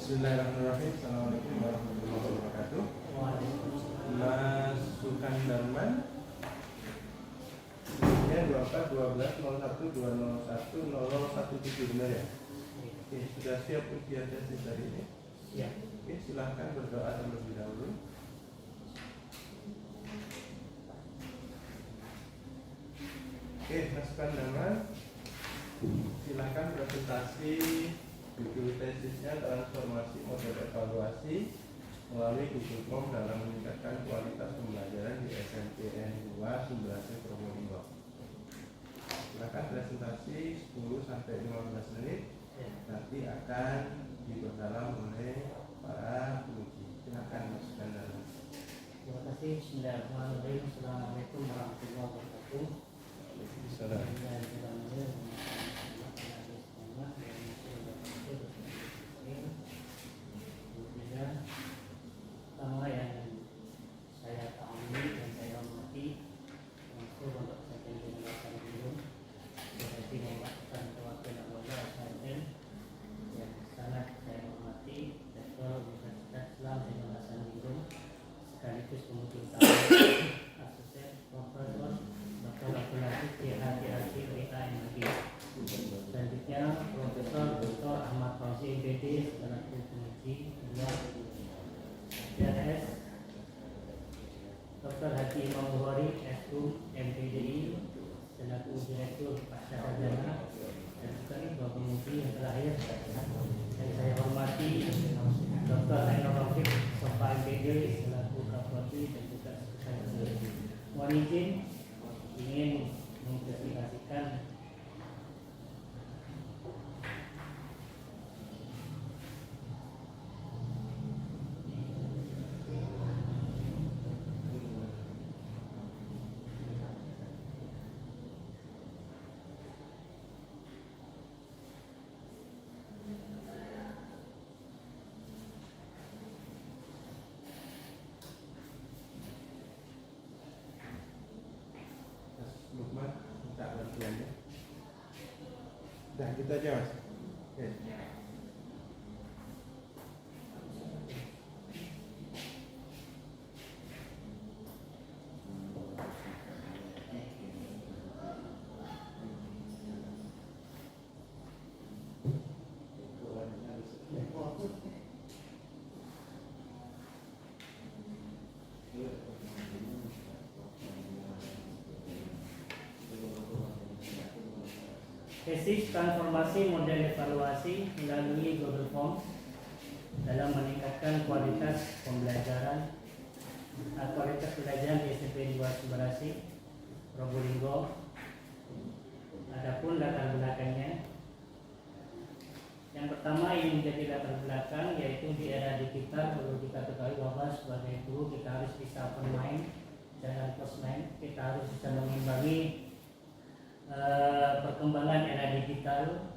Bismillahirrahmanirrahim. Assalamualaikum warahmatullahi wabarakatuh. Masukan Darman ini 24 12 01 201 0017 benar ya? Oke, sudah siap ujian tesis hari ini? Siap. Oke, silahkan berdoa terlebih dahulu. Oke, masukan Darman, silahkan presentasi judul tesisnya transformasi model evaluasi melalui Google Form dalam meningkatkan kualitas pembelajaran di SMPN 2 Sumberasih Probolinggo. Silakan presentasi 10-15 menit, nanti akan diperdalam oleh para penguji. Silakan masukkan dalam. Terima kasih. Bismillahirrahmanirrahim. Assalamualaikum warahmatullahi wabarakatuh. Assalamualaikum. Pertama yang saya tahu dan saya hormati langsung untuk saya menjelaskan dulu berarti melakukan perwakilan anggota SMN yang sangat saya hormati Rektor Universitas Islam Zainul Hasan Dinggrum sekaligus penguji utama Asosiat Profesor Dr. Abdul Aziz PhD MAG. Selanjutnya Profesor Dr. Ahmad Fauzi MPD selaku penguji DRS, Dr. Haji Imam Bukhari S.U. MPDI selaku Direktur Pascasarjana, dan juga dua penguji yang terakhir yang saya hormati Dr. Ainul Rafiq Sofa MPD selaku Kapolri dan juga Sekretaris. Mohon izin ingin mempresentasikan Lukman, minta bantuannya. Dah gitu aja mas. Oke. Tesis transformasi model evaluasi melalui Google Form dalam meningkatkan kualitas pembelajaran kualitas pelajaran di SMP 2 Sumberasih Probolinggo. Adapun latar belakangnya, yang pertama yang menjadi latar belakang yaitu di era digital perlu kita ketahui bahwa sebagai guru kita harus bisa open mind, jangan close mind. Kita harus bisa mengimbangi perkembangan era digital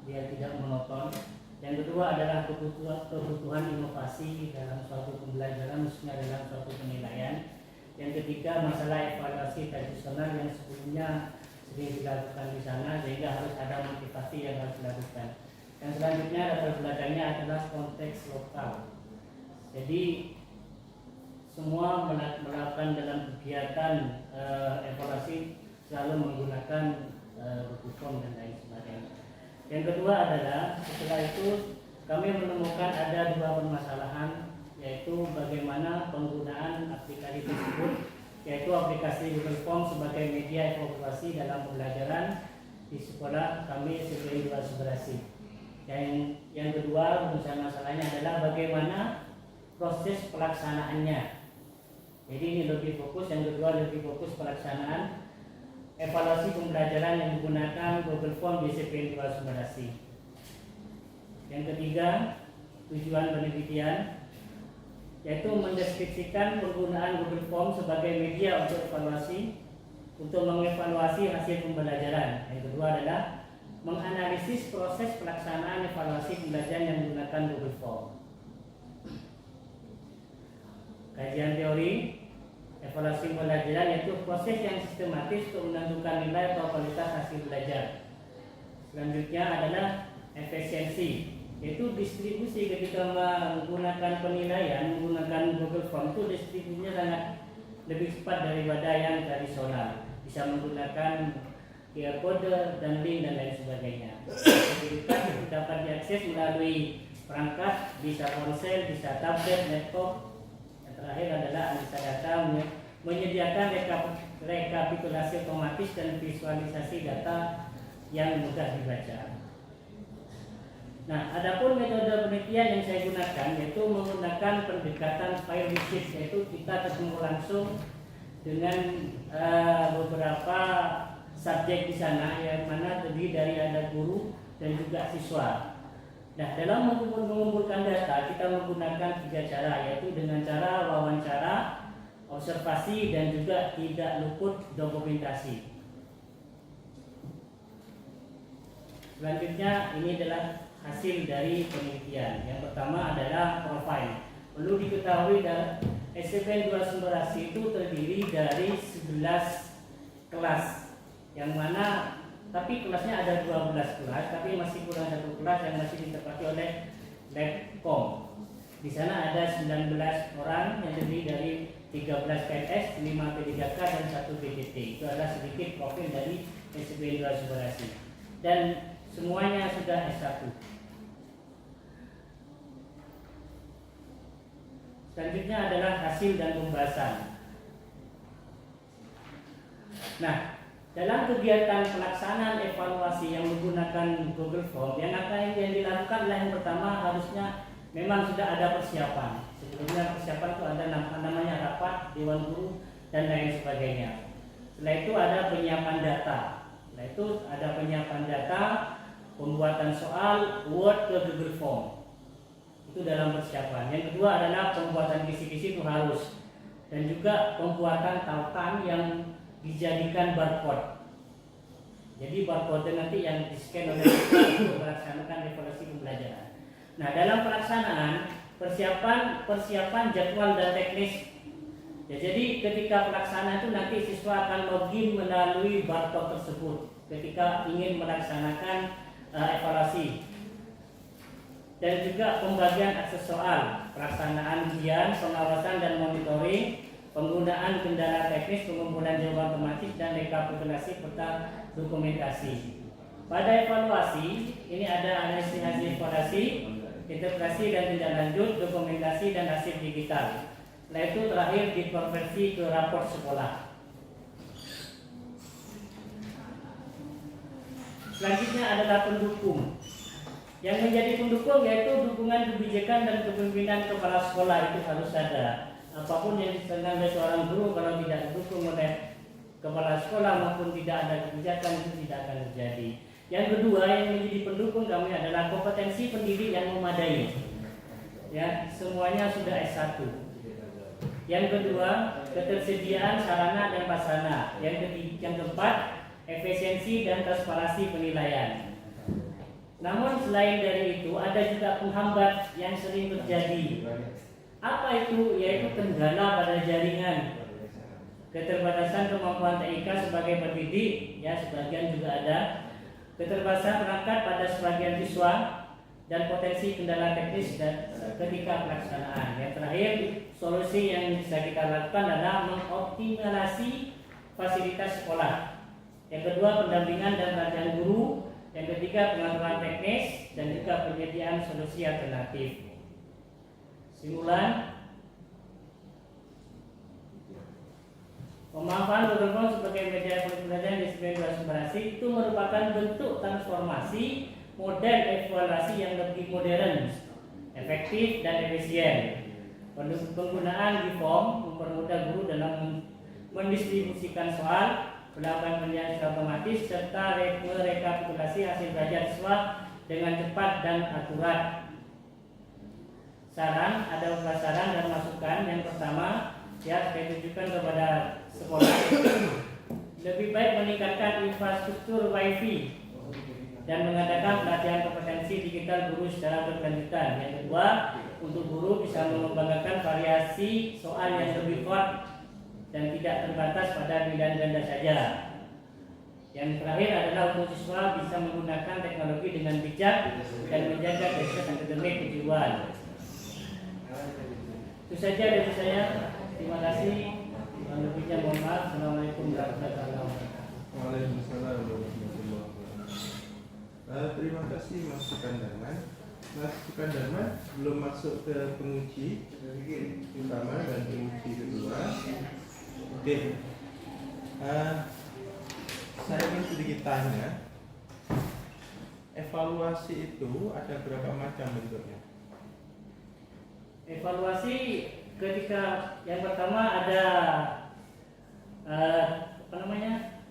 dia tidak monoton. Yang kedua adalah kebutuhan inovasi dalam suatu pembelajaran, khususnya dalam suatu penilaian. Yang ketiga masalah evaluasi tradisional yang sebelumnya sering dilakukan di sana, sehingga harus ada motivasi yang harus dilakukan. Yang selanjutnya latar belakangnya adalah konteks lokal. Jadi semua melakukan dalam kegiatan evaluasi selalu menggunakan Google Form dan lain sebagainya. Yang kedua adalah setelah itu kami menemukan ada dua permasalahan, yaitu bagaimana penggunaan aplikasi tersebut, yaitu aplikasi Google Form sebagai media evaluasi dalam pembelajaran di sekolah kami SMP 2 Sumberasih. Yang kedua masalahnya adalah bagaimana proses pelaksanaannya. Jadi ini lebih fokus, yang kedua lebih fokus pelaksanaan evaluasi pembelajaran yang menggunakan Google Form di SMP 2 Sumberasih. Yang ketiga, tujuan penelitian yaitu mendeskripsikan penggunaan Google Form sebagai media untuk evaluasi, untuk mengevaluasi hasil pembelajaran. Yang kedua adalah menganalisis proses pelaksanaan evaluasi pembelajaran yang menggunakan Google Form. Kajian teori evaluasi pembelajaran yaitu proses yang sistematis untuk menentukan nilai atau kualitas hasil belajar. Selanjutnya adalah efisiensi, Yaitu distribusi ketika menggunakan penilaian menggunakan Google Form itu distribusinya sangat lebih cepat daripada yang tradisional. Bisa menggunakan QR code dan link dan lain sebagainya. Sertifikat dapat diakses melalui perangkat, bisa ponsel, bisa tablet, laptop. Yang terakhir adalah analisa data menyediakan rekapitulasi otomatis dan visualisasi data yang mudah dibaca. Nah, adapun metode penelitian yang saya gunakan yaitu menggunakan pendekatan file visit, yaitu kita ketemu langsung dengan beberapa subjek di sana yang mana terdiri dari ada guru dan juga siswa. Nah, dalam mengumpulkan data kita menggunakan 3 cara, yaitu dengan cara wawancara, observasi, dan juga tidak luput dokumentasi. Selanjutnya ini adalah hasil dari penelitian. Yang pertama adalah profile. Perlu diketahui SPPN 2 Sumberasi itu terdiri dari 11 kelas, yang mana tapi kelasnya ada 12 kelas, tapi masih kurang 1 kelas yang masih ditempati oleh Labcom. Di sana ada 19 orang yang terdiri dari 13 PNS, 5 P3K dan 1 PJT. Itu adalah sedikit profil dari SPPN 2 Sumberasi. Dan semuanya sudah S1. Selanjutnya adalah hasil dan pembahasan. Nah, dalam kegiatan pelaksanaan evaluasi yang menggunakan Google Form, yang dilakukan adalah yang pertama harusnya memang sudah ada persiapan. Sebelumnya persiapan itu ada namanya rapat, dewan guru, dan lain sebagainya. Setelah itu ada penyiapan data. Setelah itu ada penyiapan data, pembuatan soal, Word ke Google Form. Itu dalam persiapan. Yang kedua adalah pembuatan kisi-kisi itu harus, dan juga pembuatan tautan yang dijadikan barcode. Jadi barcode nanti yang di-scan oleh untuk melaksanakan evaluasi pembelajaran. Nah, dalam pelaksanaan persiapan jadwal dan teknis. Ya, jadi ketika pelaksanaan itu nanti siswa akan login melalui barcode tersebut ketika ingin melaksanakan evaluasi. Dan juga pembagian akses soal, pelaksanaan ujian, pengawasan dan monitoring, penggunaan kendala teknis, pengumpulan jawaban otomatis, dan rekapitulasi serta dokumentasi. Pada evaluasi, ini ada analisis hasil evaluasi, interpretasi dan tindak lanjut, dokumentasi dan hasil digital. Setelah itu terakhir dikonversi ke raport sekolah. Selanjutnya adalah pendukung. Yang menjadi pendukung yaitu dukungan kebijakan dan kepemimpinan kepala sekolah itu harus ada. Apapun yang disampaikan oleh seorang guru, kalau tidak didukung oleh kepala sekolah maupun tidak ada kebijakan, itu tidak akan terjadi. Yang kedua yang menjadi pendukung kami adalah kompetensi pendidik yang memadai. Ya, semuanya sudah S1. Yang kedua, ketersediaan sarana dan prasarana. Yang keempat, efisiensi dan transparansi penilaian. Namun selain dari itu ada juga penghambat yang sering terjadi. Apa itu? Yaitu kendala pada jaringan, keterbatasan kemampuan TIK sebagai pendidik, ya sebagian juga ada, keterbatasan perangkat pada sebagian siswa, dan potensi kendala teknis dan ketika pelaksanaan. Yang terakhir, solusi yang bisa kita lakukan adalah mengoptimalisasi fasilitas sekolah. Yang kedua, pendampingan dan pelatihan guru. Yang ketiga, pengaturan teknis dan juga penyediaan solusi alternatif. Simulan pemanfaatan Google Form sebagai media pembelajaran di SPPN 2 Sumberasi itu merupakan bentuk transformasi model evaluasi yang lebih modern, efektif dan efisien. Penggunaan G-Form mempermudah guru dalam mendistribusikan soal, melakukan penilaian secara otomatis, serta merekapitulasi hasil belajar siswa dengan cepat dan akurat. Saran, ada beberapa saran dan masukan. Yang pertama, ya saya tujukan kepada sekolah, lebih baik meningkatkan infrastruktur WiFi dan mengadakan pelatihan kompetensi digital guru secara berkelanjutan. Yang kedua, untuk guru bisa mengembangkan variasi soal yang lebih kuat dan tidak terbatas pada pilihan ganda saja. Yang terakhir adalah untuk siswa bisa menggunakan teknologi dengan bijak dan menjaga kualitas akademik kejiwaan. Itu saja dari saya. Terima kasih. Lebihnya mohon maaf. Assalamualaikum warahmatullahi wabarakatuh. Waalaikumsalam warahmatullahi wabarakatuh. Terima kasih Mas Sukandarman. Mas Sukandarman belum masuk ke penguji pertama dan penguji kedua. Oke. Saya ingin sedikit tanya, evaluasi itu ada berapa macam bentuknya? Evaluasi ketika yang pertama ada apa namanya?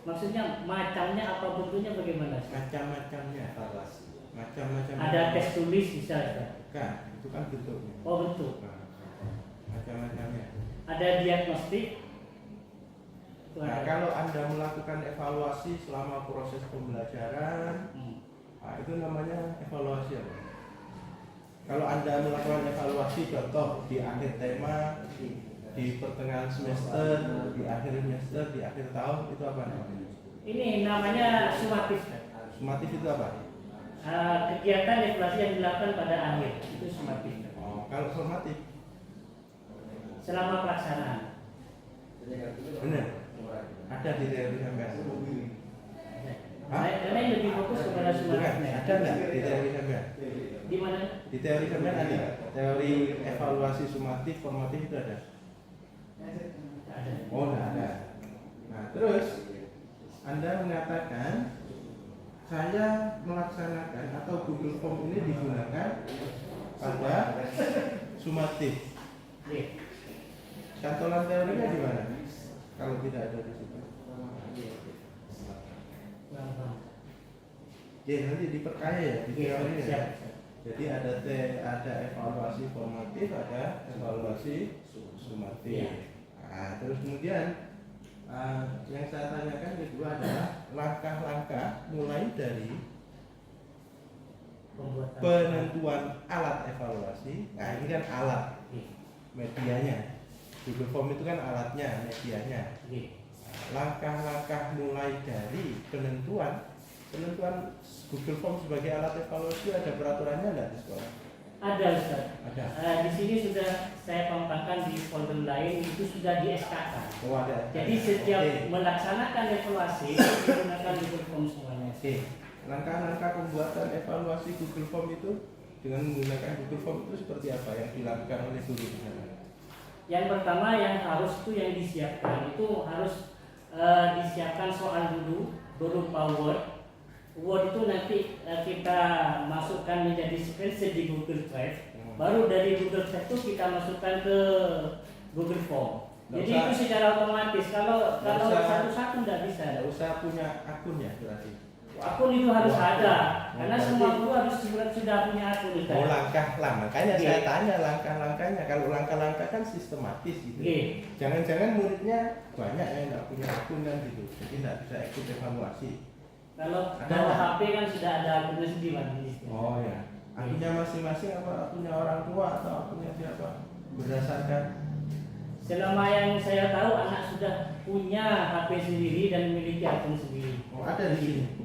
Maksudnya macamnya apa bentuknya bagaimana? Macam-macamnya evaluasi. Macam-macam. Ada tes tulis bisa ya? Kan, itu kan bentuknya. Oh bentuk. Macam-macamnya. Ada diagnostik. Nah, kalau Anda melakukan evaluasi selama proses pembelajaran, nah, itu namanya evaluasi apa? Kalau Anda melakukan evaluasi contoh di akhir tema, di pertengahan semester, di akhir semester, di akhir tahun, itu apa namanya? Ini namanya sumatif. Sumatif itu apa? Kegiatan evaluasi yang dilakukan pada akhir itu sumatif. Oh, kalau formatif? Selama pelaksanaan. Benar. Ada di teori sampean. Karena ini lebih fokus kepada sumatifnya. Ada nggak di teori sampean? Di mana? Di teori sampean ada. Teori evaluasi sumatif, formatif itu ada. Ada. Oh, nggak ada. Nah, terus Anda mengatakan saya melaksanakan atau Google Form ini digunakan pada sumatif. Cantolan teorinya di mana? Kalau tidak ada di situ. Ya, nanti diperkaya ya di teorinya. Siap. Jadi ada evaluasi formatif, ada evaluasi sumatif. Nah, terus kemudian yang saya tanyakan kedua adalah langkah-langkah mulai dari penentuan alat evaluasi. Nah, ini kan alat medianya. Google Form itu kan alatnya, medianya. Langkah-langkah mulai dari penentuan Google Form sebagai alat evaluasi ada peraturannya enggak di sekolah? Ada Ustaz. Ada. Di sini sudah saya pampangkan di folder lain itu sudah di SK-kan. Oh, ada. Jadi setiap melaksanakan evaluasi menggunakan Google Form semuanya. Oke. Langkah-langkah pembuatan evaluasi Google Form itu dengan menggunakan Google Form itu seperti apa yang dilakukan oleh guru di sana? Yang pertama yang harus disiapkan itu harus disiapkan soal dulu berupa Word. Word itu nanti kita masukkan menjadi spreadsheet di Google Drive. Baru dari Google Drive itu kita masukkan ke Google Form. Jadi itu secara otomatis. Kalau satu-satu tidak bisa. Tidak usah punya akun ya berarti. Akun itu harus ada, karena semua guru harus sudah punya akun. Oh, langkah-langkah, makanya saya tanya langkah-langkahnya. Kalau langkah-langkah kan sistematis gitu. Jangan-jangan muridnya banyak yang tidak punya akun kan gitu, jadi tidak bisa ikut evaluasi. Kalau bawa HP kan sudah ada akunnya sendiri. Oh ya, akunnya masing-masing apa akunnya orang tua atau akunnya siapa? Berdasarkan selama yang saya tahu anak sudah punya HP sendiri dan memiliki akun sendiri. Oh, ada di sini.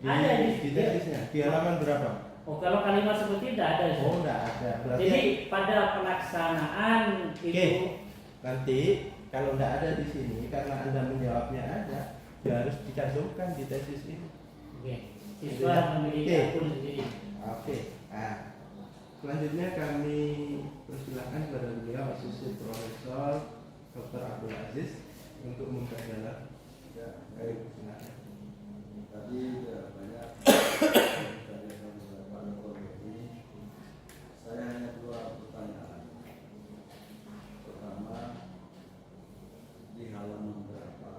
Ada di tesisnya. Di halaman berapa? Oh, kalau kalimat seperti tidak ada. Oh, tidak ada. Berarti jadi pada pelaksanaan itu nanti kalau tidak ada di sini karena Anda menjawabnya ada, ya harus dicantumkan di tesis ini. Siswa memiliki akun sendiri. Oke. Nah, selanjutnya kami persilahkan kepada beliau Asosiat Profesor Dr. Abdul Aziz untuk memperdalam. Ya, baik, silakan. Tadi banyak dari beberapa ini. Saya hanya dua pertanyaan. Pertama, di halaman berapa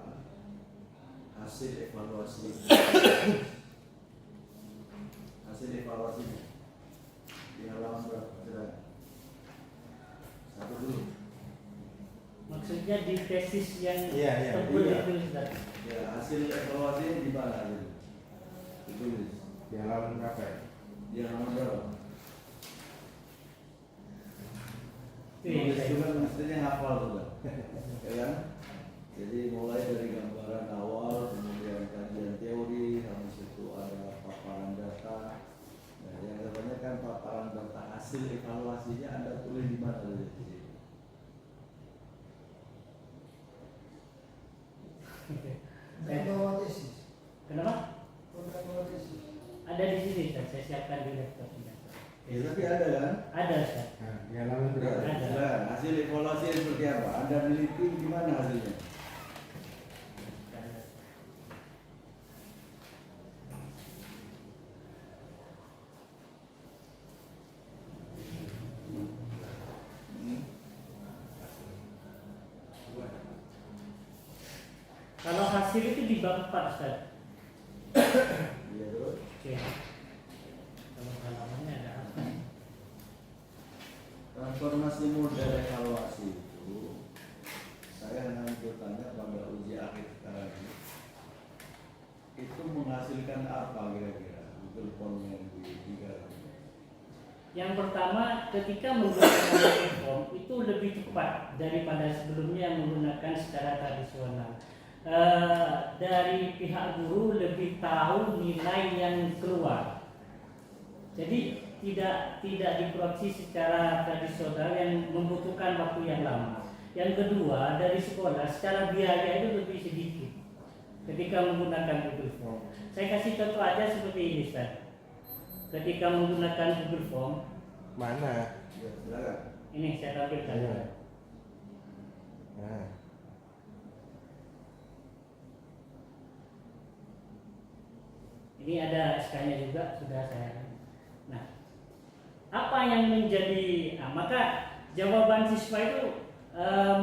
hasil evaluasi? Hasil evaluasinya di halaman berapa? Satu dulu. Maksudnya di tesis yang Iya. itu Ya, hasil evaluasinya di mana? Ditulis. Di halaman berapa ya? Di halaman berapa? Iya. Itu kan mestinya hafal juga, ya kan? Jadi mulai dari gambaran awal, kemudian kajian teori, habis itu ada paparan data. Nah, yang kebanyakan paparan data hasil evaluasinya Anda tulis di mana di sini? Bawa tesis. Kenapa? Bawa tesis. Ada di sini, Ustaz. Saya siapkan di laptopnya. Ya, tapi ada kan? Ada, Ustaz. Nah, di halaman berapa? Ada. Nah, hasil evaluasi seperti apa? Anda teliti gimana hasilnya? Hmm. Kalau hasil itu di bab 4, Ustaz. Iya, terus? Oke. Kalau halamannya ada apa? Transformasi model evaluasi itu saya hanya bertanya pada uji akhir sekarang ini. Itu menghasilkan apa kira-kira Google Form yang ketiga? Yang pertama, ketika menggunakan Google Form itu lebih cepat daripada sebelumnya menggunakan secara tradisional. Dari pihak guru lebih tahu nilai yang keluar. Jadi tidak diproduksi secara tradisional yang membutuhkan waktu yang lama. Yang kedua, dari sekolah secara biaya itu lebih sedikit ketika menggunakan Google Form. Saya kasih contoh aja seperti ini, Ustaz. Ketika menggunakan Google Form, Mana? Ya, silakan. ini saya tampilkan. Iya. Nah, Ini ada SK-nya juga sudah saya. Nah, apa yang menjadi maka jawaban siswa itu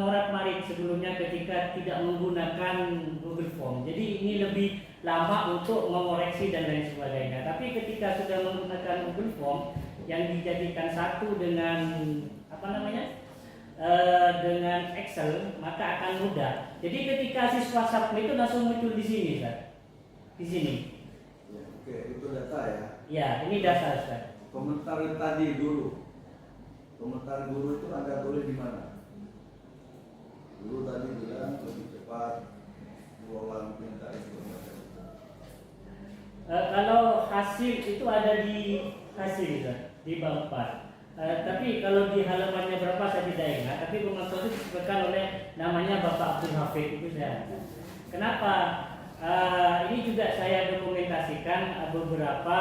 morat-marit sebelumnya ketika tidak menggunakan Google Form. Jadi ini lebih lama untuk mengoreksi dan lain sebagainya. Tapi ketika sudah menggunakan Google Form yang dijadikan satu dengan dengan Excel, maka akan mudah. Jadi ketika siswa submit itu langsung muncul di sini, Ustaz. Di sini. Ya, oke, itu data ya. Ya, ini dasar, Ustaz. Komentar tadi dulu. Komentar guru itu Anda tulis di mana? Guru tadi bilang lebih cepat, ulang perintah itu. Kalau hasil itu ada di hasil, Ustaz, di bab 4. Tapi kalau di halamannya berapa saya tidak ingat. Tapi pengakuan itu disebutkan oleh namanya Bapak Abdul Hafid itu saya. Kenapa? Ini juga saya dokumentasikan beberapa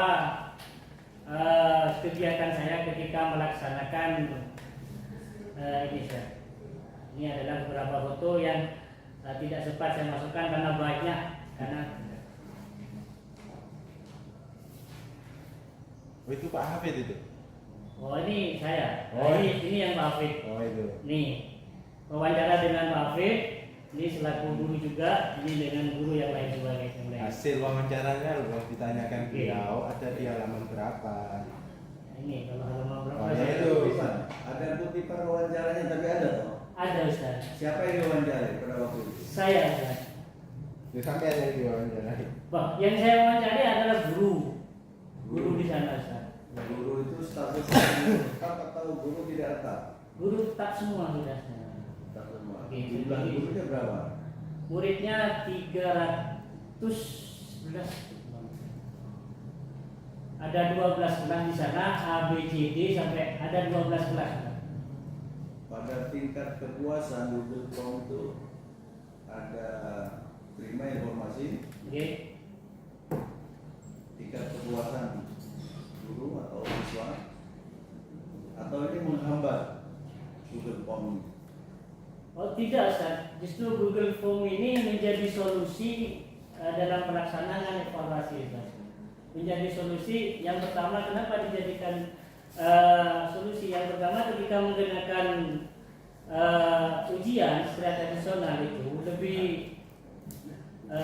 kegiatan saya ketika melaksanakan ini, Ustaz. Ini adalah beberapa foto yang tidak sempat saya masukkan karena banyak. oh, itu Pak Hafid itu. Oh, ini saya. Oh, Ini yang Pak Hafid. Oh, itu. Nih, wawancara dengan Pak Hafid. Ini selaku guru juga. Ini dengan guru yang lain sebagainya. Hasil wawancaranya kalau ditanyakan Oke. beliau ada di halaman berapa? Ini kalau halaman berapa? Oh, ya saya- itu. Bisa. Ada kutipan wawancaranya tapi ada toh. Ada, Ustaz. Siapa yang diwawancara pada waktu itu? Saya, Ustaz. Itu sampai ada yang diwawancarai. Bah, yang saya wawancari adalah guru. Guru di sana, Ustaz. Guru itu status tetap atau guru tidak tetap? Guru tetap semua sudah. Tetap semua. Oke, Jumlah jadi- gurunya berapa? Muridnya 311. Ada 12 kelas di sana, A, B, C, D sampai ada 12 kelas. Pada tingkat kepuasan Google Form itu ada terima informasi, Oke. tingkat kepuasan guru atau siswa, atau ini menghambat Google Form ini? Oh tidak, Ustaz. Justru Google Form ini menjadi solusi dalam pelaksanaan evaluasi, Ustaz. Menjadi solusi yang pertama. Kenapa dijadikan solusi? Yang pertama, ketika menggunakan ujian secara tradisional itu lebih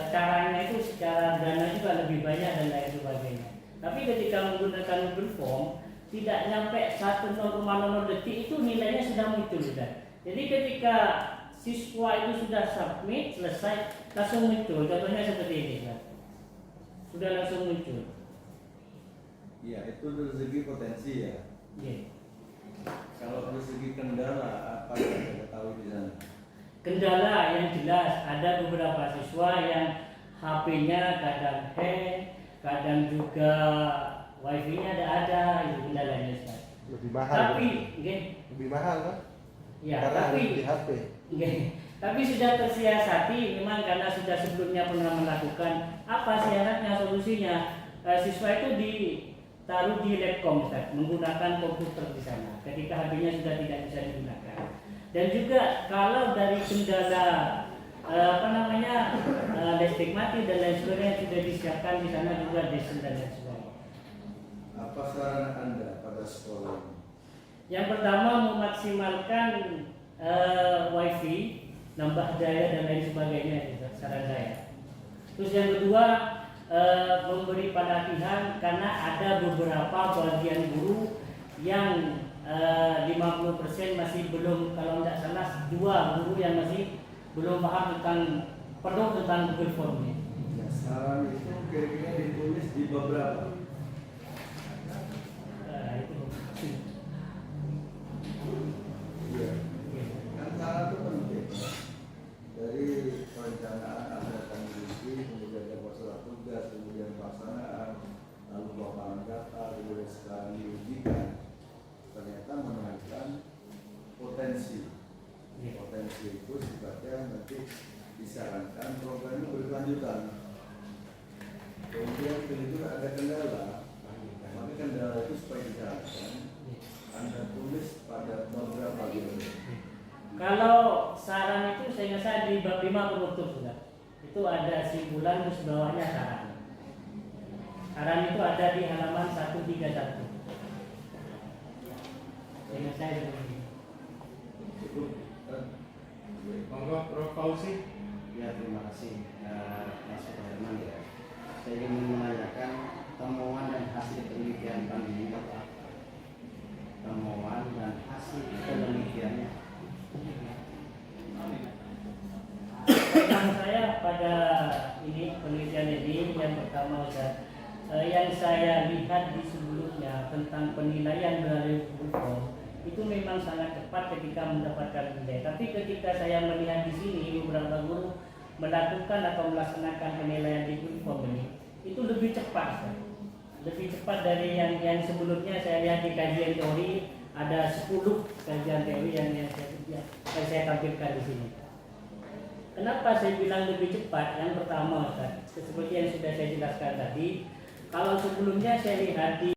caranya itu secara dana juga lebih banyak dan lain sebagainya. Tapi ketika menggunakan Google Form tidak nyampe 1,00 detik itu nilainya sudah muncul, Ustaz. Jadi ketika siswa itu sudah submit selesai langsung muncul. Contohnya seperti ini, Ustaz. Sudah langsung muncul. Ya, itu dari segi potensi ya. Oke. Kalau dari segi kendala, apa yang Anda ketahui di sana? kendala yang jelas. Ada beberapa siswa yang HP-nya kadang hang, kadang juga wifi-nya ada itu kendalanya Ustaz. Lebih mahal. Tapi, kan? Lebih mahal kan? ya, Karena tapi harus di HP. tapi sudah tersiasati memang karena sudah sebelumnya pernah melakukan. Apa syaratnya, solusinya? Siswa itu ditaruh di labcom Ustaz, menggunakan komputer di sana ketika HP-nya sudah tidak bisa digunakan. Dan juga kalau dari kendala listrik mati dan lain sebagainya sudah disiapkan di sana juga desen dan lain sebagainya. Apa saran Anda pada sekolah ini? Yang pertama memaksimalkan wifi, nambah daya dan lain sebagainya itu saran saya. Terus yang kedua memberi pelatihan karena ada beberapa bagian guru yang 50% masih belum, kalau tidak salah 2 guru yang masih belum paham penuh tentang Google Form ini. Ya, saran itu kira-kira ditulis di beberapa. Itu. Iya. Kan saran itu penting. Dari perencanaan ada komisi, kemudian ada masalah tugas, kemudian pelaksanaan, lalu lapangan data, kemudian sekarang diujikan. Ternyata menemukan potensi. Potensi itu sifatnya nanti disarankan programnya berkelanjutan. Kemudian itu ada kendala, maka kendala itu supaya disarankan Anda tulis pada beberapa gitu. Kalau saran itu saya rasa di bab 5 penutup sudah. Itu ada simpulan terus bawahnya saran. Saran itu ada di halaman 131. Saya rasa itu. Cukup. Monggo Prof Fauzi. Ya, terima kasih Mas Herman ya. Saya ingin menanyakan temuan dan hasil penelitian kami ini apa? Temuan dan hasil penelitiannya. Tentang saya pada penelitian ini yang pertama Ustaz, yang saya lihat di sebelumnya tentang penilaian melalui Google itu memang sangat cepat ketika mendapatkan nilai. Tapi ketika saya melihat di sini beberapa guru melakukan atau melaksanakan penilaian di Google ini itu lebih cepat Ustaz. Lebih cepat dari yang sebelumnya. Saya lihat di kajian teori ada 10 kajian teori yang saya tampilkan di sini. Kenapa saya bilang lebih cepat? Yang pertama Ustaz, seperti yang sudah saya jelaskan tadi, kalau sebelumnya saya lihat di